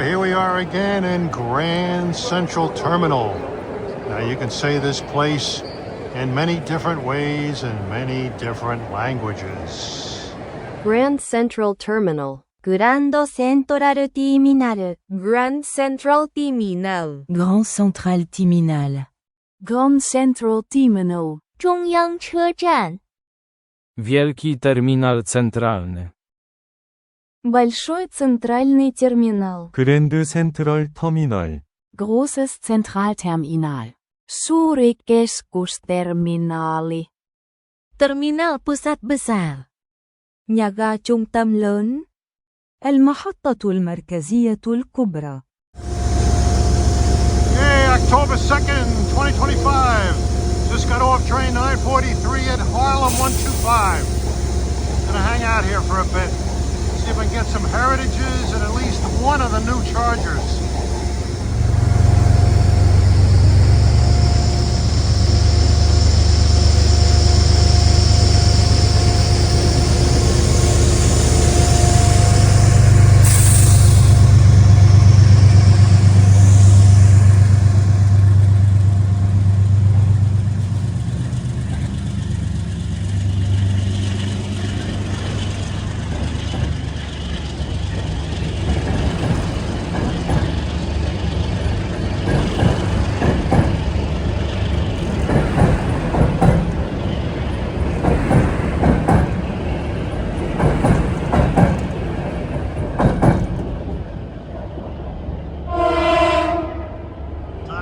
Here we are again in Grand Central Terminal. Now you can say this place in many different ways and many different languages. Grand Central Terminal. グランドセントラルティーミナル Grand Central Terminal. Grand Central Terminal. Grand Central Terminal. 中央车站 Wielki terminal centralny. Большой центральный терминал. 그랜드 센트럴 터미널. Großes Zentralterminal. Surikeskusterminaali. Terminal pusat besar. Nhà ga trung tâm lớn. المحطة المركزية الكبرى. Yay, October 2nd, 2025. Just got off train 943 at Harlem 125. Gonna hang out here for a bit. See if I can get some heritages and at least one of the new Chargers.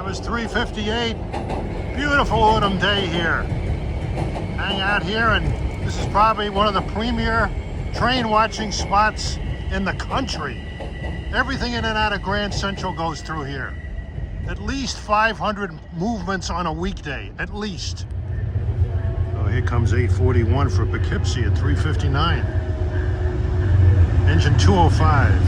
It's 3:58. Beautiful autumn day here. Hang out here, and this is probably one of the premier train watching spots in the country. Everything in and out of Grand Central goes through here. At least 500 movements on a weekday, at least. Oh, here comes 841 for Poughkeepsie at 3:59. Engine 205.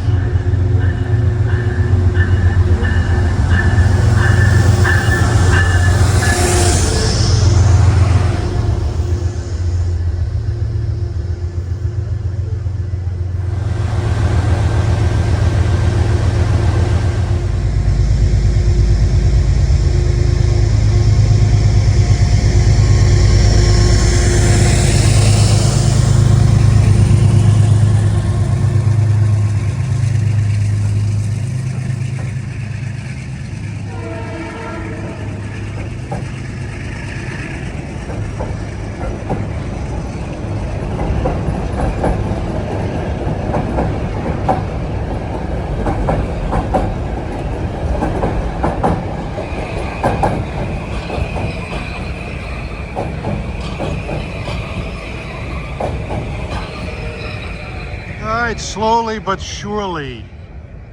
Slowly but surely,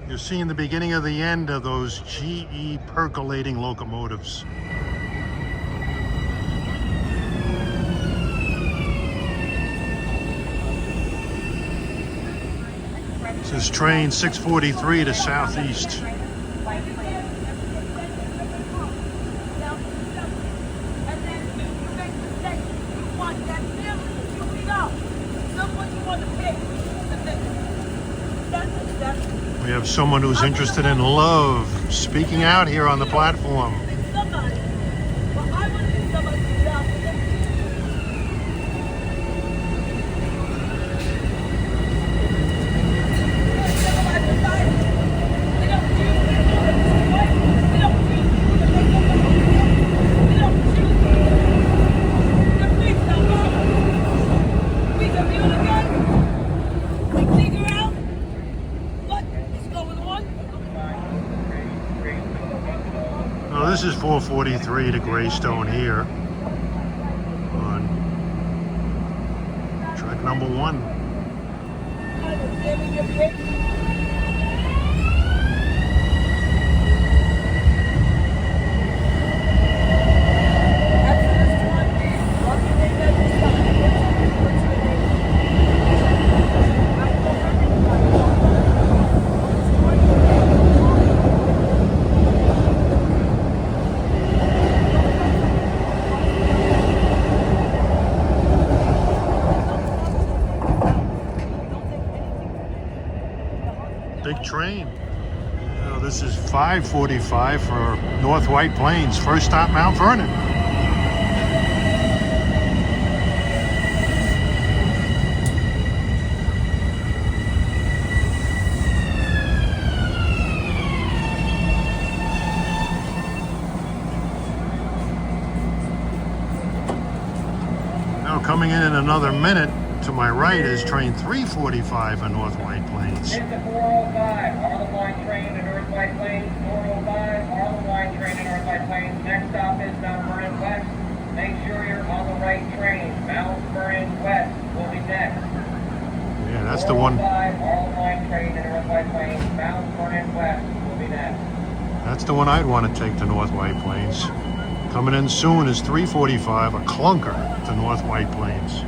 you're seeing the beginning of the end of those GE percolating locomotives. This is train 643 to Southeast. We have someone who's interested in love speaking out here on the platform. This is 443 to Greystone here on track number 1. Big train. So this is 5:45 for North White Plains. First stop, Mount Vernon. Now coming in another minute to my right is train 345 in North White Plains. It's the 405, Harlem Line train to North White Plains. 405, Harlem Line train to North White Plains. Next stop is Mount Vernon West. Make sure you're on the right train. Mount Vernon West will be next. Yeah, that's the one. 405, Harlem Line train to North White Plains. Mount Vernon West will be next. That's the one I'd want to take to North White Plains. Coming in soon is 345, a clunker to North White Plains.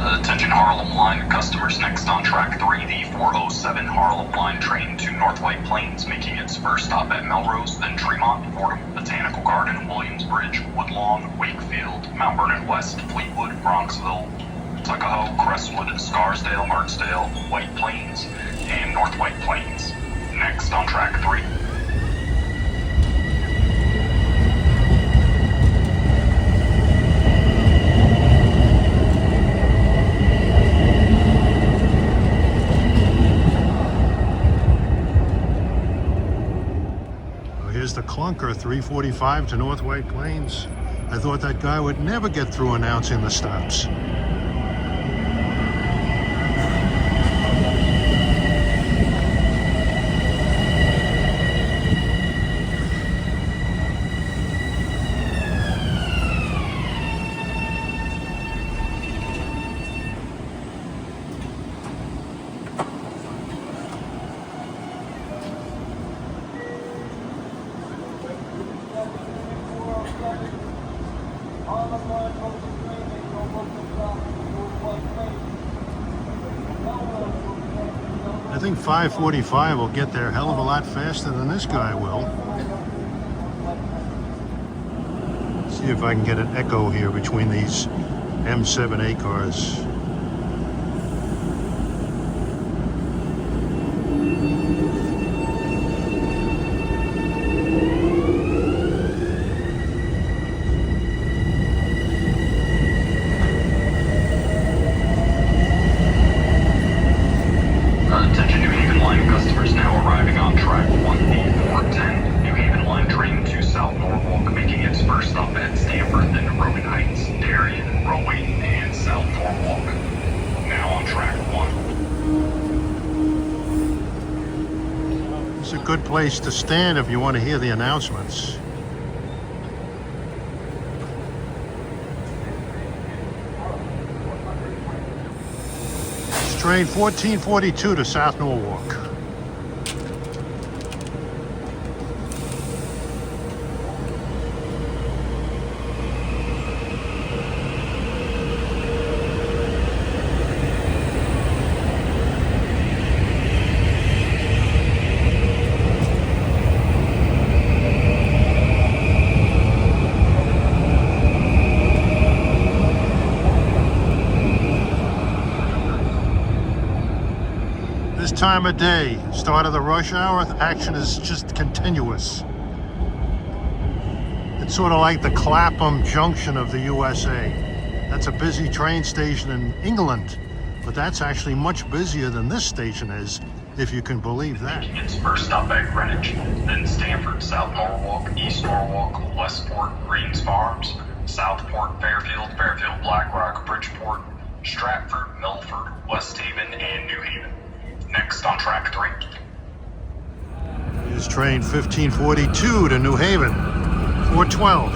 Attention Harlem Line customers, next on track 3, the 407 Harlem Line train to North White Plains, making its first stop at Melrose, then Tremont, Fordham, Botanical Garden, Williamsbridge, Woodlawn, Wakefield, Mount Vernon West, Fleetwood, Bronxville, Tuckahoe, Crestwood, Scarsdale, Marksdale, White Plains, and North White Plains. Next on track 3. Here's the clunker, 345 to North White Plains. I thought that guy would never get through announcing the stops. I think 545 will get there a hell of a lot faster than this guy will. See if I can get an echo here between these M7A cars. Attention New Haven Line customers, now arriving on track 1D410. New Haven Line train to South Norwalk, making its first stop at Stamford, then Roman Heights, Darien, Rowayton, and South Norwalk. Now on track 1. It's a good place to stand if you want to hear the announcements. Train 1442 to South Norwalk. This time of day, start of the rush hour, the action is just continuous. It's sort of like the Clapham Junction of the USA. That's a busy train station in England, but that's actually much busier than this station is, if you can believe that. Making its first stop at Greenwich, then Stamford, South Norwalk, East Norwalk, Westport, Greens Farms, Southport, Fairfield, Fairfield, Blackrock, Bridgeport, Stratford, Milford, West Haven, and New Haven. Next on track 3. Here's train 1542 to New Haven, 412.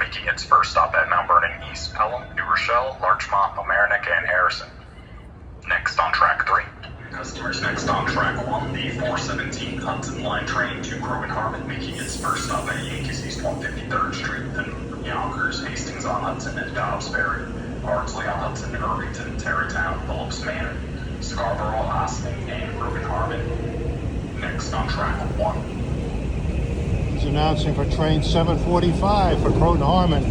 making its first stop at Mount Vernon East, Pelham, New Rochelle, Larchmont, Mamaroneck, and Harrison. Next on track 3. Customers, next on track 1, the 417 Hudson Line train to Crow Harmon, making its first stop at Yankees East 153rd Street, then Yonkers, Hastings on Hudson, and Dobbs Ferry, Ardsley on Hudson, Irvington, Tarrytown, Phillips Manor, Scarborough, Ossining, and Crow Harmon. Next on track 1. He's announcing for train 745 for Croton Harmon.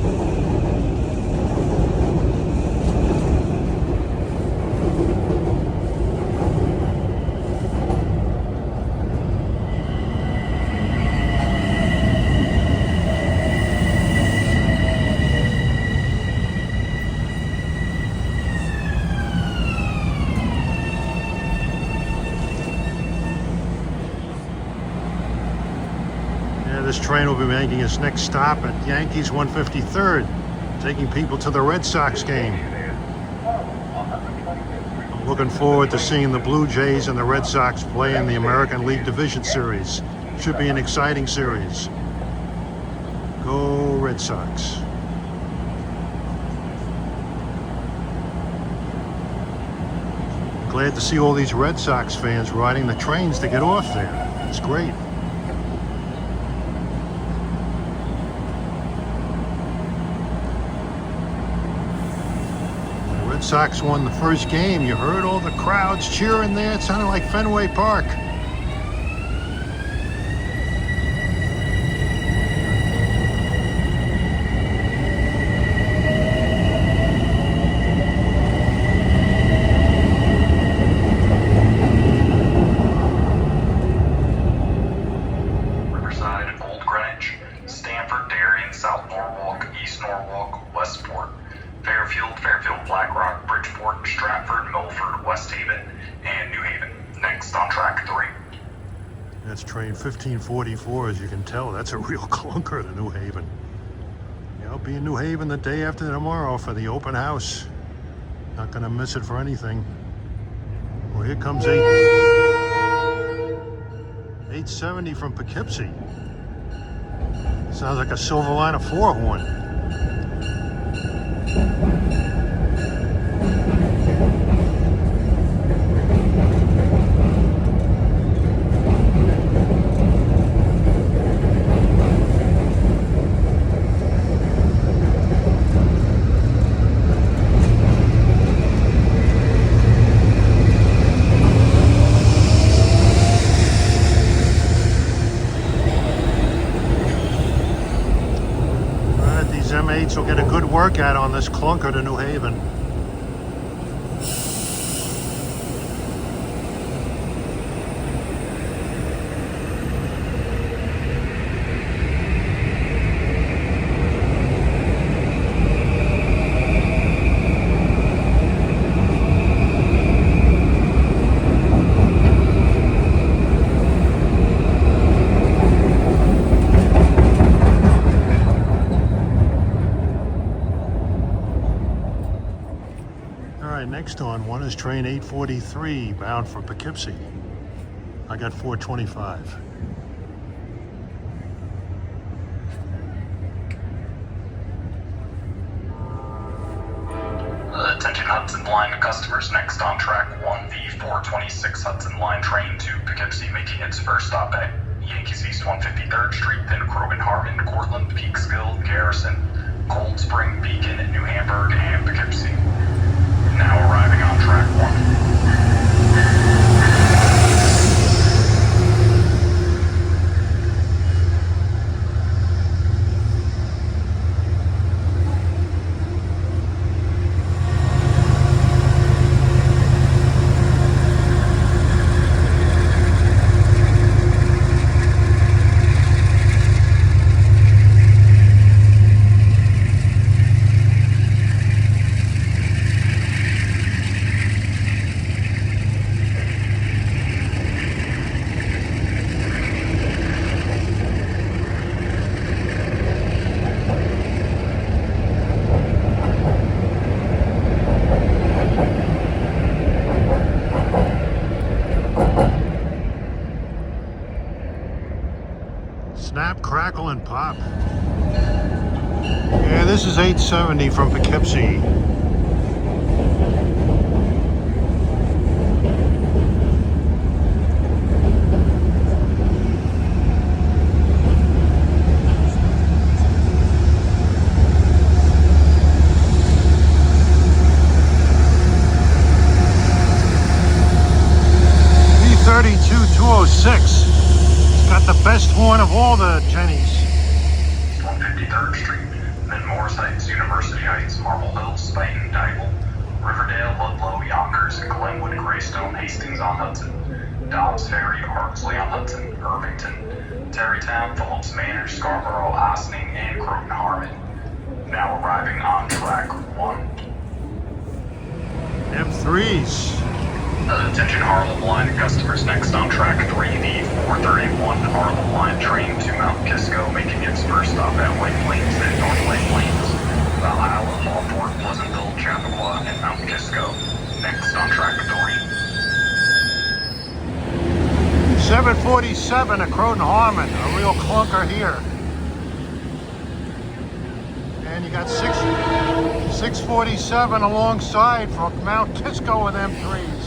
This train will be making its next stop at Yankees 153rd, taking people to the Red Sox game. I'm looking forward to seeing the Blue Jays and the Red Sox play in the American League Division Series. Should be an exciting series. Go Red Sox. Glad to see all these Red Sox fans riding the trains to get off there. It's great. Red Sox won the first game. You heard all the crowds cheering there. It sounded like Fenway Park. Riverside, Old Greenwich, Stamford, Darien, South Norwalk, East Norwalk, Westport, Fairfield, Black Rock, Bridgeport, Stratford, Milford, West Haven, and New Haven. Next on track 3. That's train 1544, as you can tell. That's a real clunker to New Haven. Yeah, I'll be in New Haven the day after tomorrow for the open house. Not gonna miss it for anything. Well, here comes 870 from Poughkeepsie. Sounds like a Silverliner 4-horn. These M8s will get a good workout on this clunker to New Haven. Next on one is train 843 bound for Poughkeepsie. I got 425. Attention Hudson Line customers, next on track 1, the 426 Hudson Line train to Poughkeepsie, making its first stop at Yankees East 153rd Street, then Croton Harmon, Cortland, Peekskill, Garrison, Cold Spring, Beacon, New Hamburg, and Poughkeepsie. Now arriving on track 1. this is 870 from Poughkeepsie. It's got the best horn of all the Jennies. 153rd Street, then Morris Heights, University Heights, Marble Hill, Spuyten Duyvil, Riverdale, Ludlow, Yonkers, Glenwood, Greystone, Hastings-on-Hudson, Dobbs Ferry, Ardsley-on-Hudson, Irvington, Tarrytown, Phillips Manor, Scarborough, Ossining, and Croton-Harmon. Now arriving on track 1. M3s. Attention Harlem Line customers, next on track 3, the 431 Harlem Line train to Mount Kisco, making its first stop at White Plains and North White Plains, Valhalla, Lawport, Pleasantville, Chappaqua, and Mount Kisco. Next on track 3. 747 at Croton-Harmon, a real clunker here. And you got 647 alongside from Mount Kisco with M3s.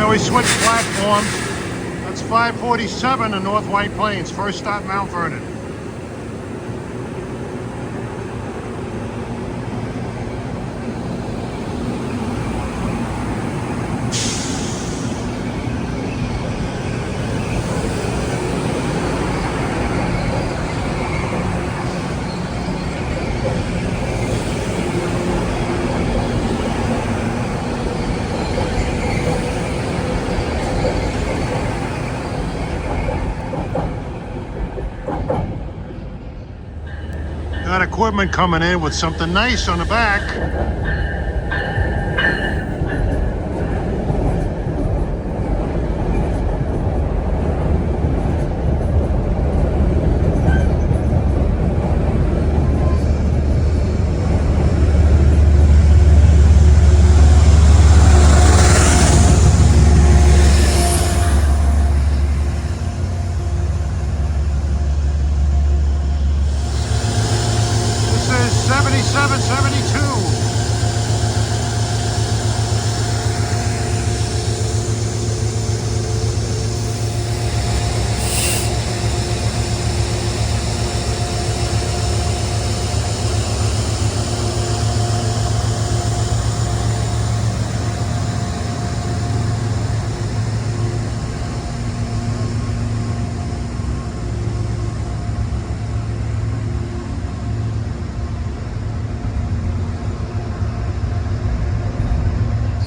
We switched platforms. That's 547 in North White Plains. First stop, Mount Vernon. Got equipment coming in with something nice on the back. This is 7772.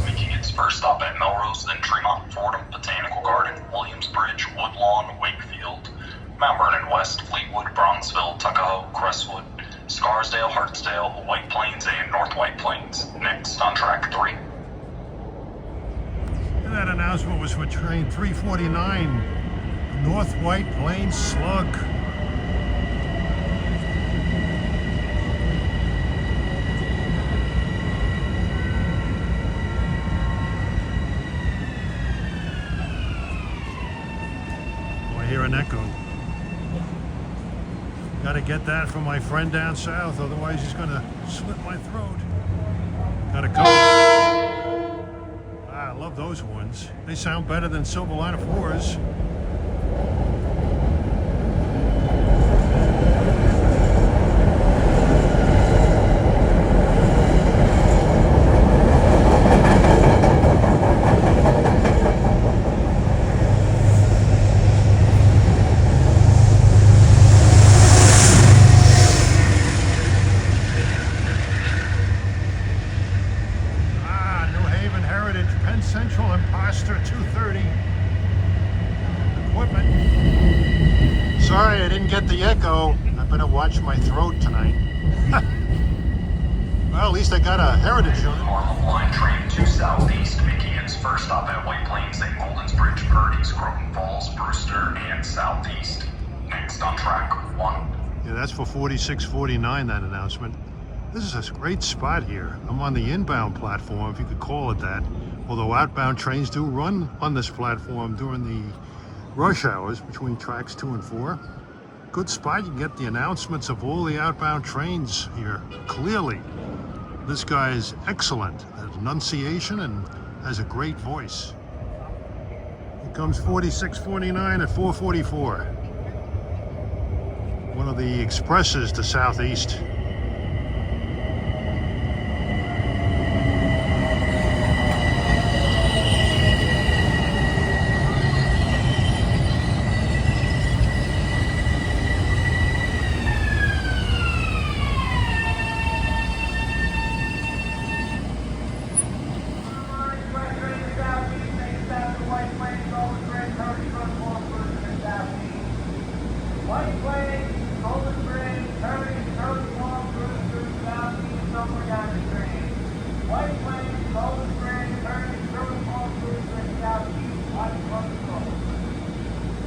Making its first stop at Melrose, then Tremont, Fordham, Botanical Garden, Williamsbridge, Woodlawn, Wakefield, Mount Vernon West, Fleetwood, Bronzeville, Tuckahoe, Crestwood, Scarsdale, Hartsdale, White Plains, and North White Plains. Next on track 3. And that announcement was for train 349, North White Plains Slug. Oh, I hear an echo. Gotta get that from my friend down south, otherwise he's gonna slit my throat. Gotta come. I love those ones. They sound better than Silverliner 4s. Central Imposter 230 equipment. Sorry I didn't get the echo. I better watch my throat tonight. Well, at least I got a heritage on it. Harlem Line train to southeast, making its first stop at White Plains, St. Malden's Bridge, Purdy's, Croton Falls, Brewster, and southeast. Next on track 1. Yeah, that's for 4649, that announcement. This is a great spot here. I'm on the inbound platform, if you could call it that. Although outbound trains do run on this platform during the rush hours between tracks 2 and 4. Good spot. You can get the announcements of all the outbound trains here clearly. This guy is excellent at enunciation and has a great voice. Here comes 4649 at 444. One of the expresses to southeast.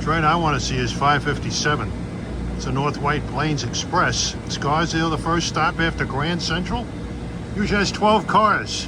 Train I want to see is 557. It's a North White Plains Express. Scarsdale, the first stop after Grand Central. Usually has 12 cars.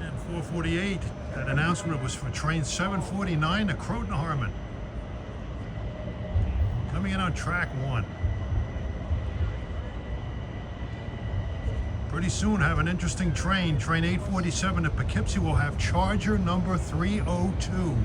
And 448, that announcement was for train 749 to Croton Harmon. Coming in on track 1. Pretty soon have an interesting train. Train 847 to Poughkeepsie will have Charger number 302.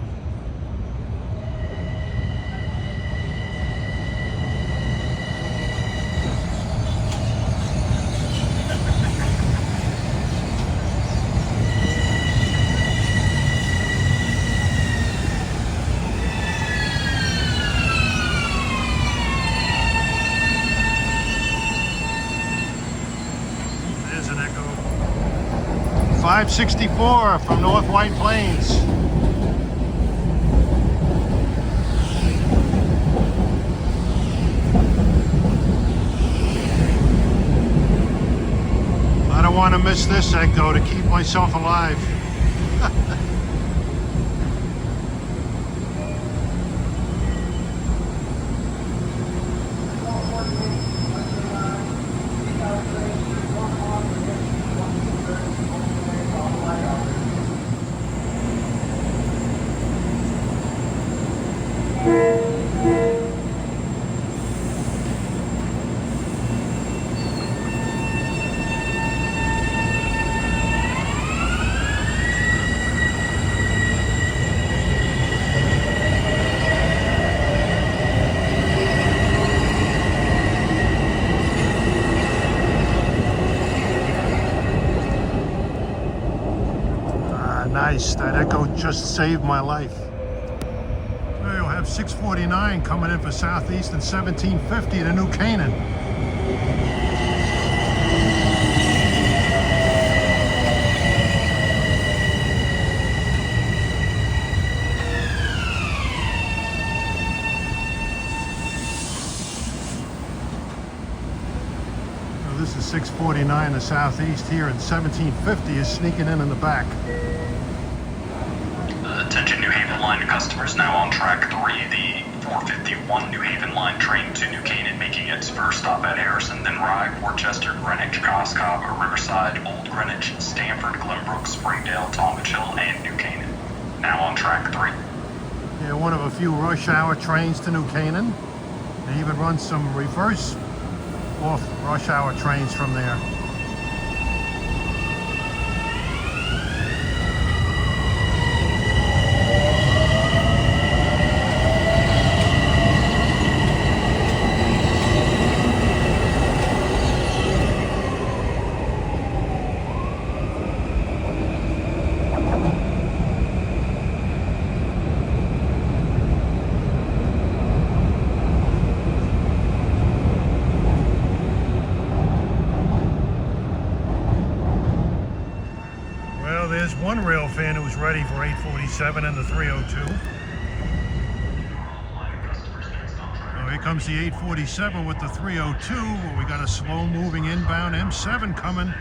There's an echo. 564 from North White Plains. I don't want to miss this echo to keep myself alive. Nice, that echo just saved my life. Well, you'll have 649 coming in for Southeast and 1750 to New Canaan. Well, this is 649 to Southeast here, and 1750 is sneaking in the back. Attention New Haven line to customers, now on track 3, the 451 New Haven line train to New Canaan, making its first stop at Harrison, then Rye, Worcester, Greenwich, Coscob, Riverside, Old Greenwich, Stamford, Glenbrook, Springdale, Talmadge Hill, and New Canaan. Now on track 3. Yeah, one of a few rush hour trains to New Canaan. They even run some reverse off rush hour trains from there. There's one rail fan who's ready for 847 and the 302. Oh, here comes the 847 with the 302. Well, we got a slow moving inbound M7 coming.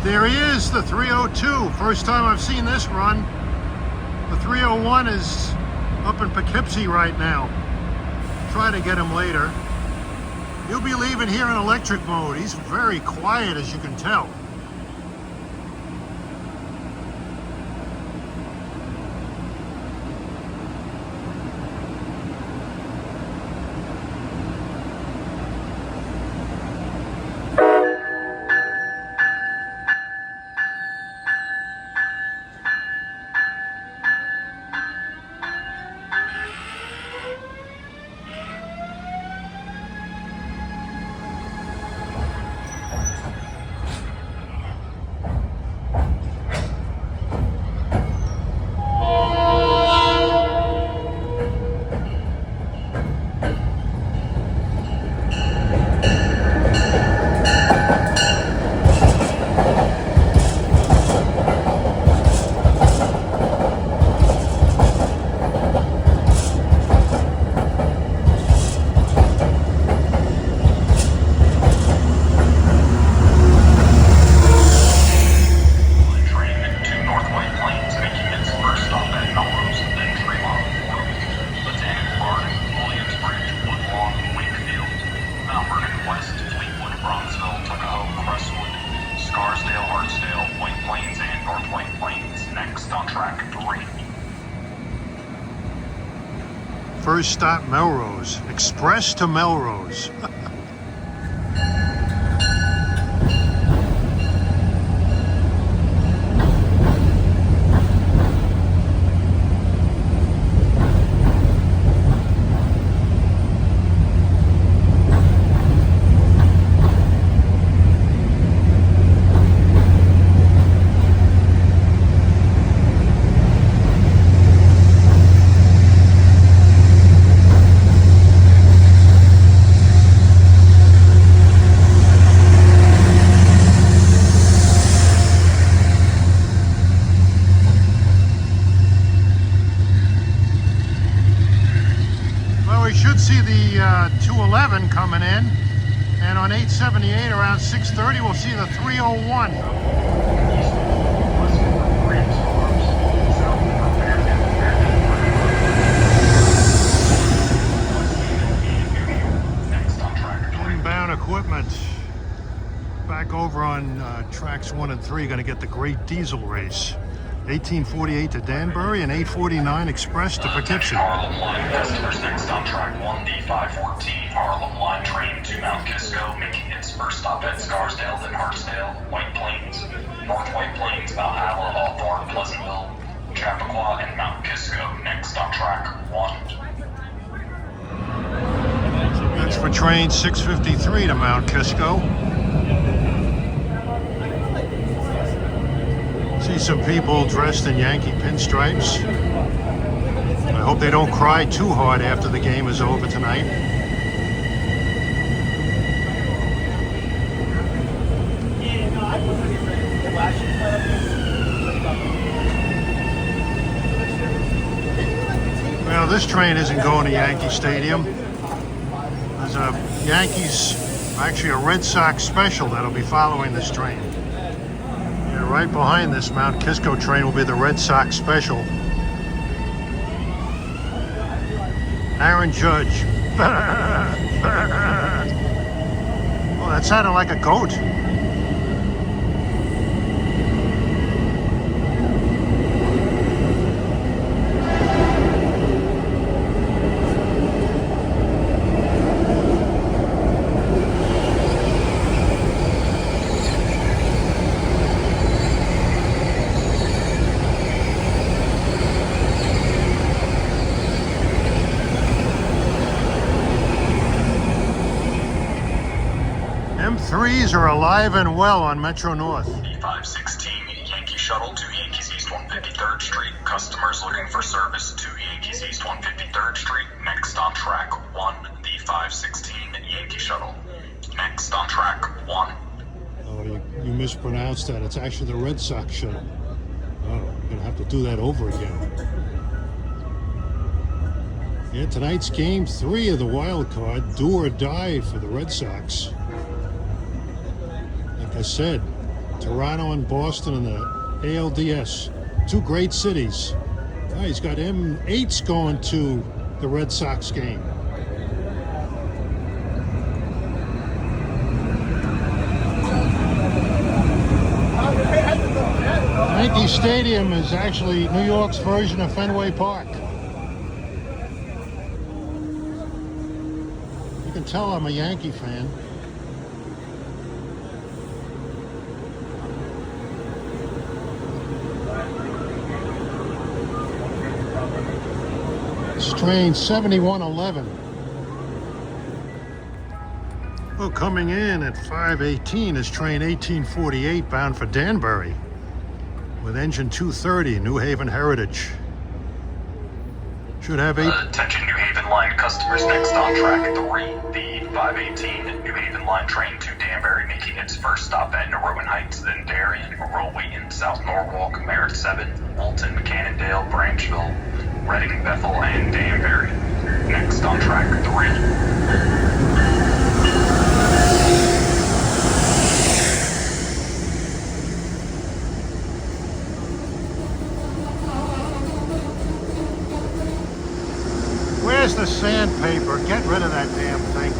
There he is, the 302. First time I've seen this run. The 301 is up in Poughkeepsie right now. Try to get him later. He'll be leaving here in electric mode. He's very quiet, as you can tell. First stop Melrose. Express to Melrose. See the 211 coming in, and on 878 around 6:30 we'll see the 301. Inbound equipment back over on tracks 1 and 3, going to get the great diesel race. 1848 to Danbury and 849 Express to Poughkeepsie. Harlem line customers next on track 1, the 514 Harlem line train to Mount Kisco, making its first stop at Scarsdale, then Hartsdale, White Plains, North White Plains, Valhalla, Hawthorne, Pleasantville, Chappaqua, and Mount Kisco. Next on track 1. That's for train 653 to Mount Kisco. See some people dressed in Yankee pinstripes. I hope they don't cry too hard after the game is over tonight. Yeah, no, I wasn't last year. No, this train isn't going to Yankee Stadium. There's a Yankees, actually a Red Sox special that'll be following this train. Yeah, right behind this Mount Kisco train will be the Red Sox special. Aaron Judge. Oh, that sounded like a goat. M3s are alive and well on Metro North. D516 Yankee Shuttle to Yankees East 153rd Street. Customers looking for service to Yankees East 153rd Street. Next on track 1, D516 Yankee Shuttle. Next on track 1. Oh, you mispronounced that. It's actually the Red Sox shuttle. Oh, you're going to have to do that over again. Yeah, tonight's game 3 of the wild card. Do or die for the Red Sox. Like I said, Toronto and Boston in the ALDS. 2 great cities. Oh, he's got M8s going to the Red Sox game. Yankee Stadium is actually New York's version of Fenway Park. You can tell I'm a Yankee fan. It's train 7111. Well, coming in at 5:18 is train 1848 bound for Danbury with engine 230, New Haven Heritage. Should have 8. Attention New Haven line customers, next on track 3, the 518 New Haven line train to Danbury, making its first stop at Norwood Heights, then Darien, Rollway in South Norwalk, Merritt 7, Walton, Mechannondale, Branchville, Reading, Bethel, and Danbury. Next on track 3. Where's the sandpaper? Get rid of that damn thing.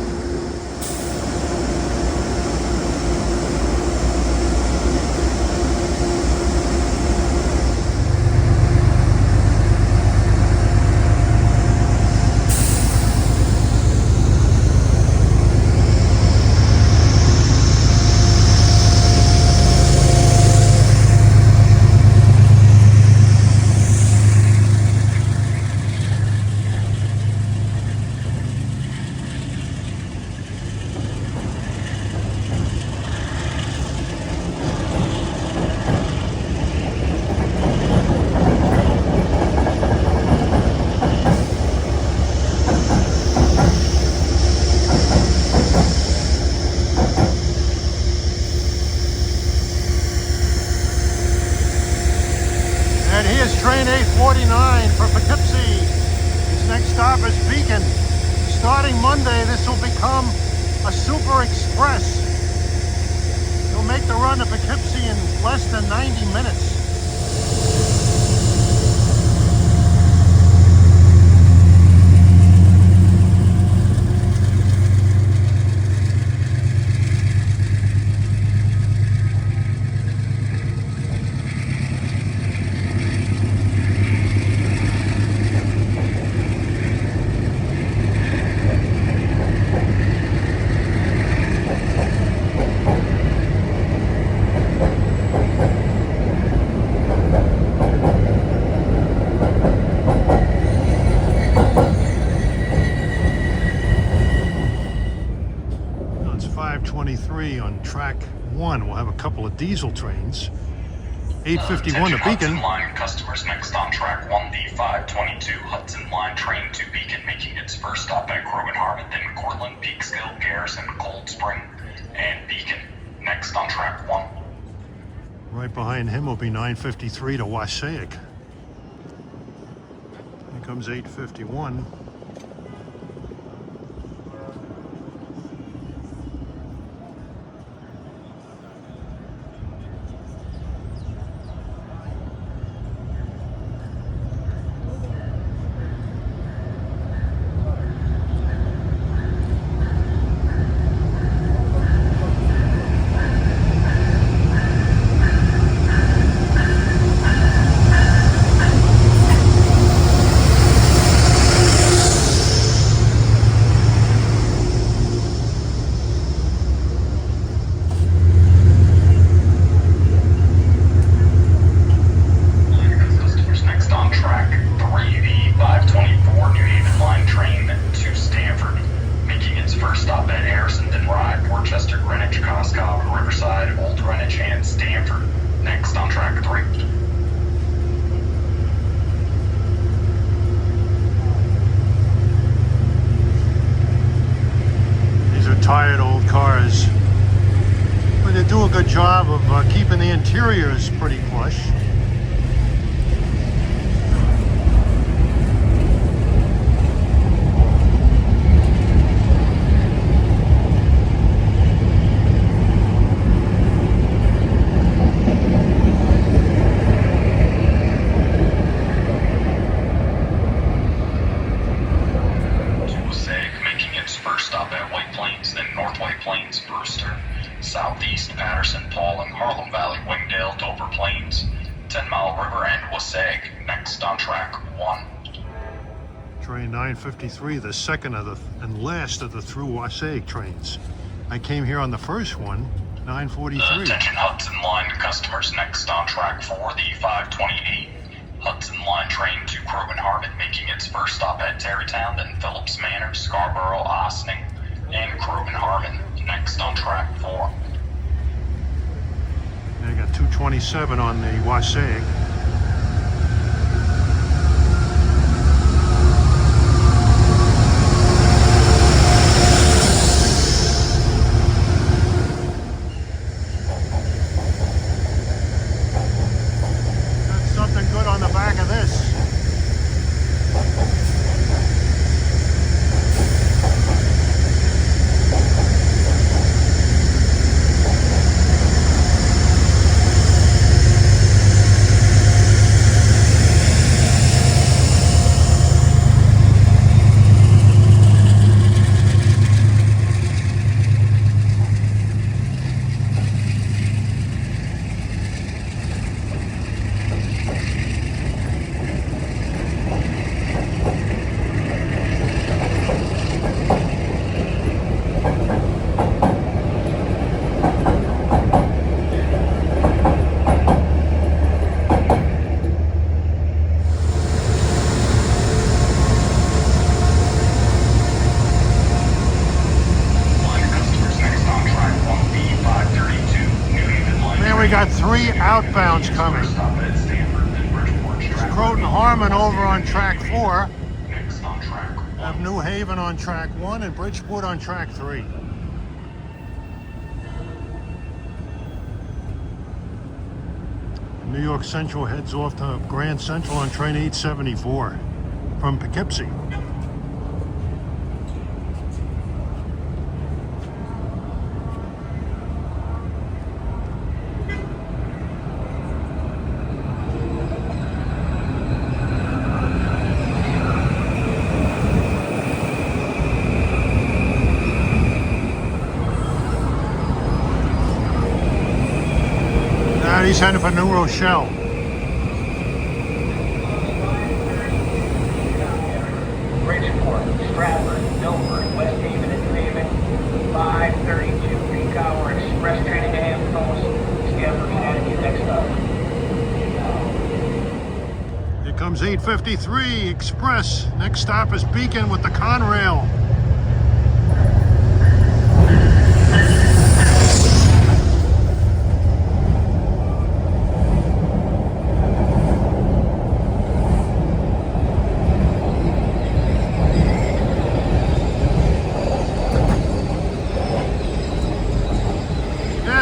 And here's train 849 for Poughkeepsie. Its next stop is Beacon. Starting Monday, this will become a super express. It'll make the run to Poughkeepsie in less than 90 minutes. It's 5:23 on track 1. We'll have a couple of diesel trains. 8:51 to Beacon. Hudson line customers, next on track 1, the 522 Hudson line train to Beacon, making its first stop at Crow and Harmon, then Cortland, Peekskill, Garrison, Cold Spring, and Beacon. Next on track 1. Right behind him will be 9:53 to Wassaic. Comes 8:51. Customers next on track 3, the 524 New Haven line train to Stamford, making its first stop at Harrison, Rye, Portchester, Greenwich, Coscob, Riverside, Old Greenwich, and Stamford. Next on track 3. These are tired old cars, but they do a good job of keeping the interiors pretty plush. Southeast Patterson, Pauling, Harlem Valley, Wingdale, Dover Plains, 10 Mile River, and Wasaig. Next on track 1. Train 953, the second of the and last of the through Wasaig trains. I came here on the first one, 943. Attention Hudson Line customers. Next on track 4, the 528 Hudson Line train to Croghan Harmon, making its first stop at Tarrytown, then Phillips Manor, Scarborough, Ossining, and Croghan Harmon. Next on track 4. I got 227 on the Wasaig. Got something good on the back of this. We got 3 outbounds coming. Croghan Harmon over on track 4. Have New Haven on track 1 and Bridgeport on track 3. New York Central heads off to Grand Central on train 874 from Poughkeepsie. He's heading for New Rochelle. Bridgeport, Stratford, Milford, West Haven, and New Haven. 532 peak hour express train to Hampton Falls. Stamford, Connecticut, next up. Here comes 853 Express. Next stop is Beacon with the Conrail.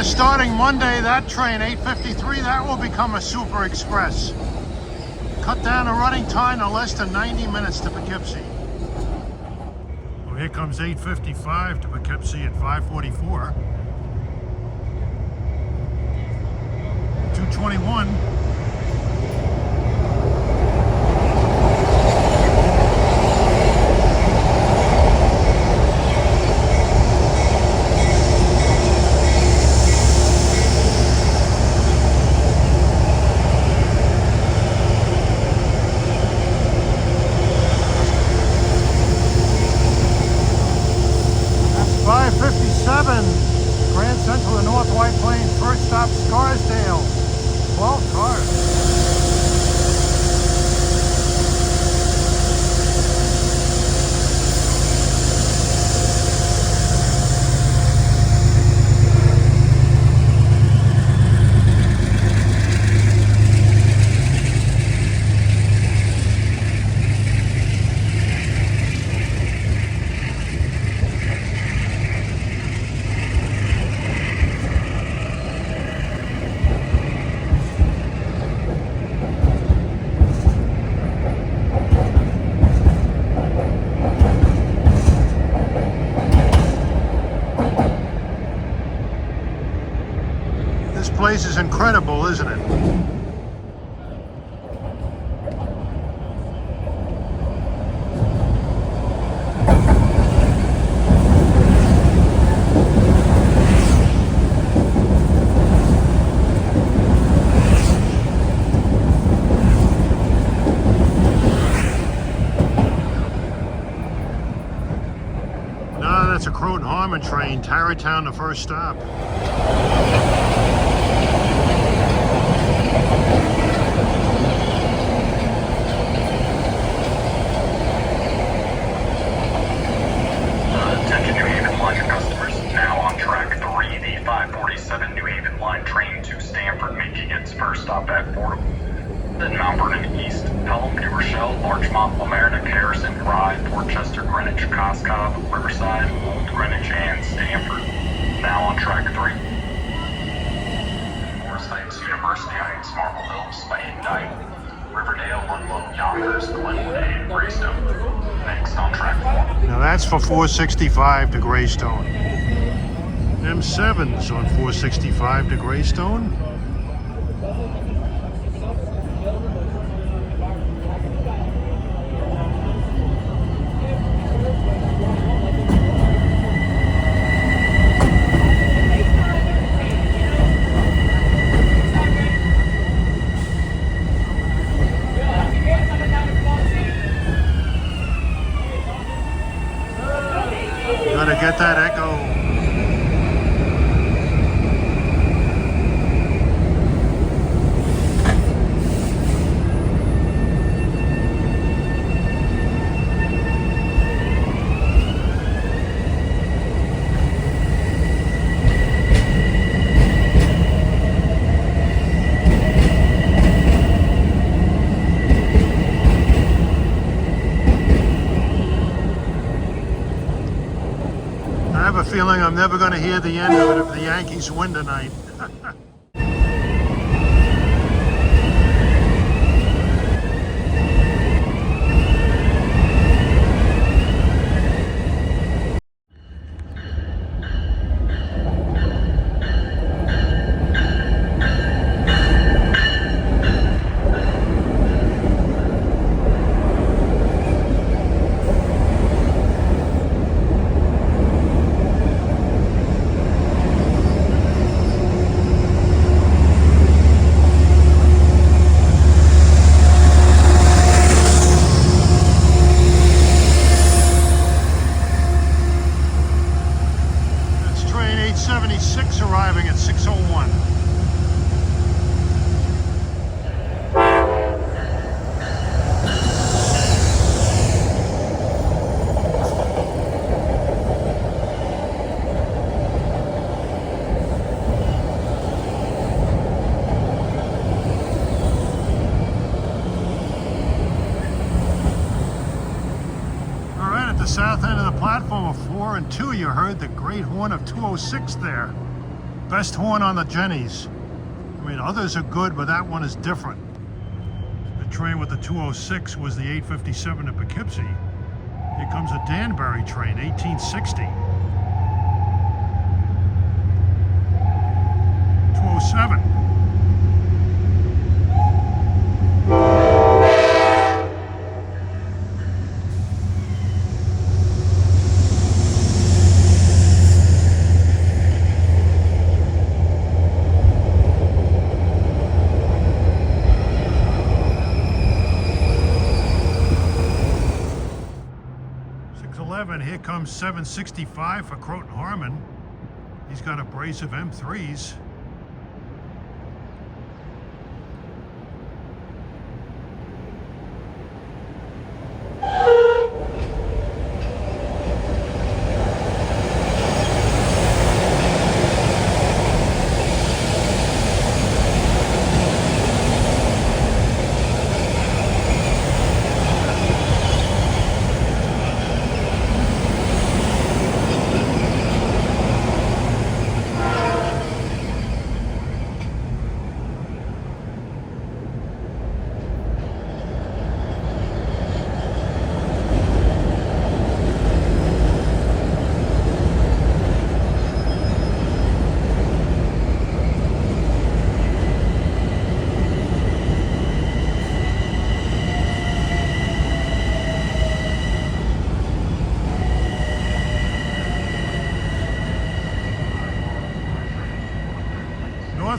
Starting Monday, that train, 853, that will become a Super Express. cut down the running time to less than 90 minutes to Poughkeepsie. Well, here comes 8:55 to Poughkeepsie at 5:44. 2:21. Grand Central and North White Plains, first stop Scarsdale. 12 cars. This place is incredible, isn't it? No, that's a Croton Harmon train, Tarrytown, the first stop. Attention New Haven line customers, now on track 3, the 547 New Haven line train to Stamford, making its first stop at Fordham. Then Mount Vernon East, Pelham, New Rochelle, Larchmont, Mamaroneck, Harrison, Rye, Portchester, Greenwich, Coscob, Riverside, Old Greenwich, and Stamford. Now on track 3. Forest Heights, University Heights, Marble Hills, Spain, Dyke, Riverdale, Ludlow, Yonkers, Glenwood, and Greystone. Next on track 4. Now that's for 465 to Greystone. M7's on 465 to Greystone. Gotta get that echo. I have a feeling I'm never going to hear the end of it if the Yankees win tonight. Arriving at 6:01. All right, at the south end of the platform of 4 and 2, you heard the great horn of 206 there. Best horn on the Jennies. I mean, others are good, but that one is different. The train with the 206 was the 857 to Poughkeepsie. Here comes a Danbury train, 1860. 207. Here comes 765 for Croton Harmon. He's got a brace of M3s.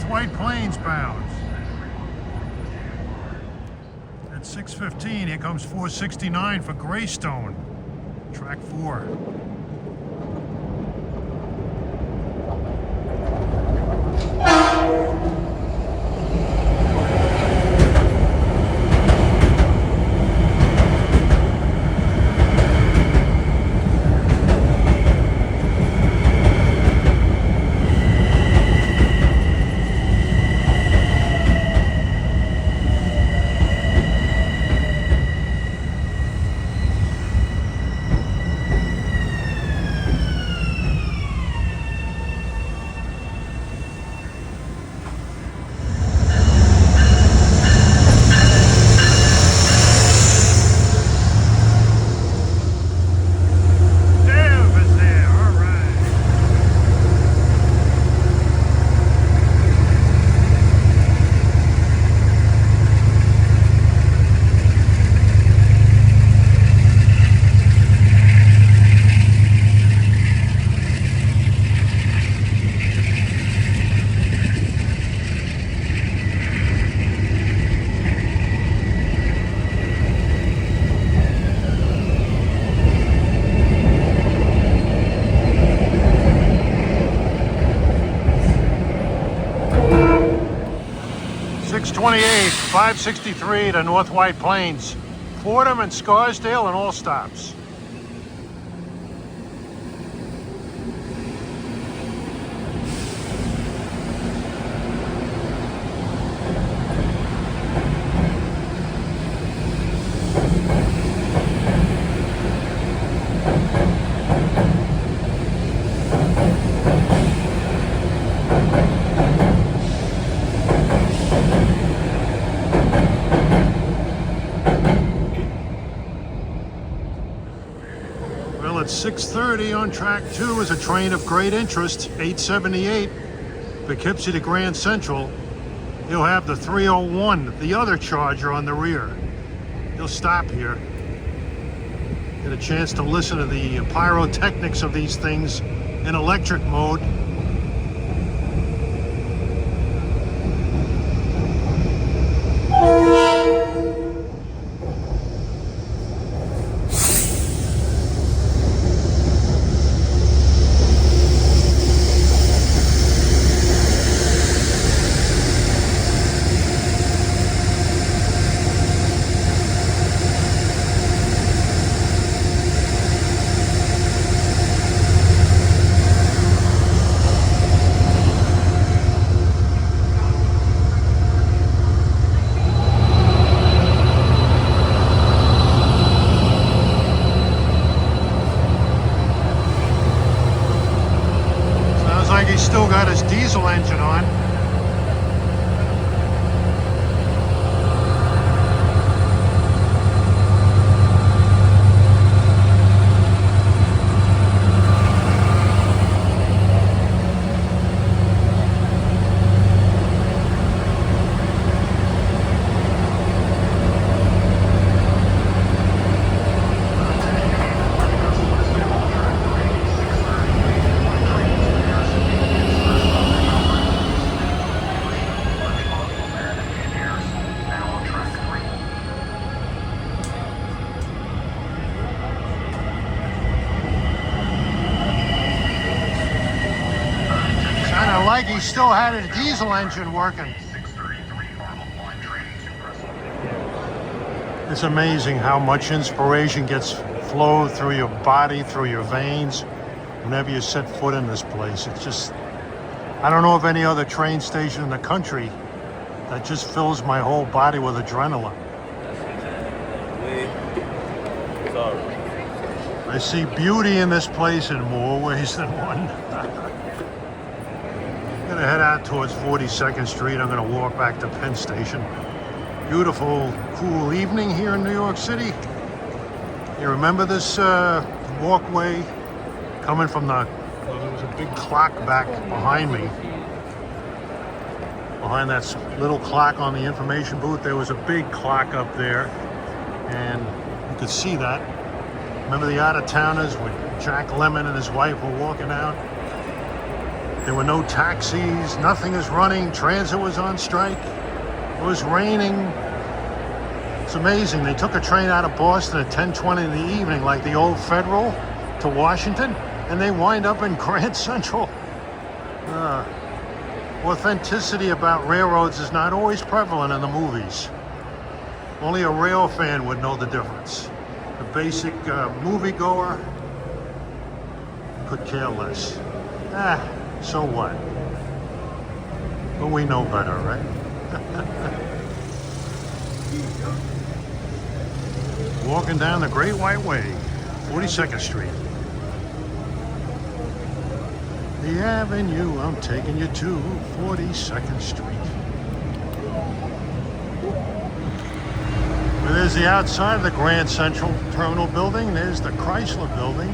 White Plains bound. At 6:15, here comes 469 for Greystone, track 4. .28, 563 to North White Plains, Fordham and Scarsdale and all stops. At 6:30 on track 2 is a train of great interest, 878, Poughkeepsie to Grand Central. He'll have the 301, the other Charger, on the rear. He'll stop here. Get a chance to listen to the pyrotechnics of these things in electric mode. he still had his diesel engine working. 633 Harlem line train to Preston. It's amazing how much inspiration gets flowed through your body, through your veins, whenever you set foot in this place. It's just, I don't know of any other train station in the country that just fills my whole body with adrenaline. I see beauty in this place in more ways than one. I'm gonna head out towards 42nd Street. I'm gonna walk back to Penn Station. Beautiful, cool evening here in New York City. You remember this walkway coming from the, well, there was a big clock back behind me. Behind that little clock on the information booth, there was a big clock up there, and you could see that. Remember the out-of-towners with Jack Lemmon and his wife were walking out? There were no taxis, nothing is running, transit was on strike, it was raining. It's amazing, they took a train out of Boston at 10:20 in the evening, like the old Federal, to Washington, and they wind up in Grand Central. Authenticity about railroads is not always prevalent in the movies. Only a rail fan would know the difference. The basic moviegoer could care less. So what? But we know better, right? Walking down the Great White Way, 42nd Street. The avenue I'm taking you to, 42nd Street. Well, there's the outside of the Grand Central Terminal building. There's the Chrysler building.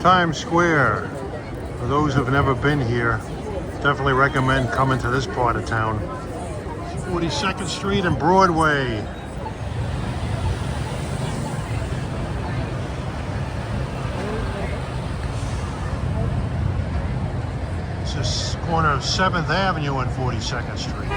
Times Square. For those who've never been here, definitely recommend coming to this part of town. 42nd Street and Broadway. It's this corner of 7th Avenue and 42nd Street.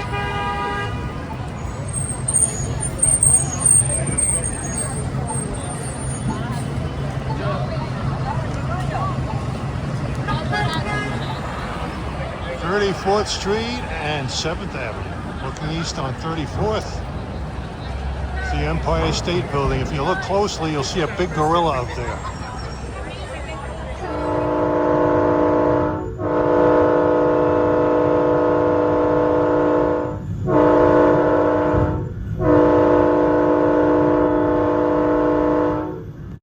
Fourth Street and 7th Avenue. Looking east on 34th. It's the Empire State Building. If you look closely, you'll see a big gorilla up there.